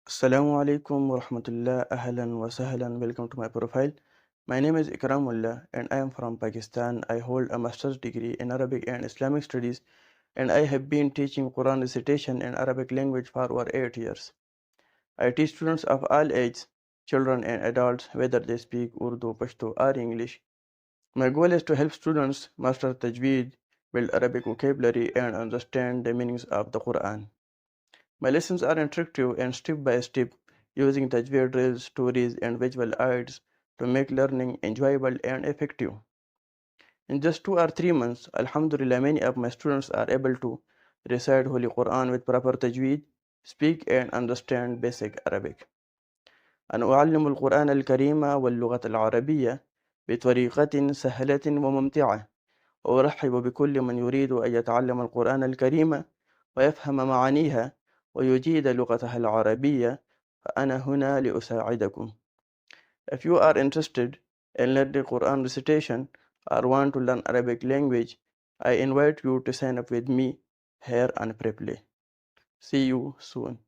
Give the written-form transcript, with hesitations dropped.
Assalamu alaikum wa rahmatullah, ahlan wa sahlan. Welcome to my profile. My name is Ikramullah and I am from Pakistan. I hold a master's degree in Arabic and Islamic studies and I have been teaching Quran recitation in Arabic language for over 8 years. I teach students of all ages, children and adults, whether they speak Urdu, Pashto or English. My goal is to help students master Tajweed, build Arabic vocabulary and understand the meanings of the Quran. My lessons are interactive and step by step, using Tajweed drills, stories, and visual aids to make learning enjoyable and effective. In just 2 or 3 months, Alhamdulillah, many of my students are able to recite Holy Quran with proper Tajweed, speak and understand basic Arabic. أنا أعلم القرآن الكريم واللغة العربية بطريقة سهلة وممتعة، وأرحب بكل من يريد أن يتعلم القرآن الكريم ويفهم معانيها ويجيد لغتها العربية، فأنا هنا لأساعدكم. If you are interested in learning Quran recitation or want to learn Arabic language, I invite you to sign up with me here on Preply. See you soon.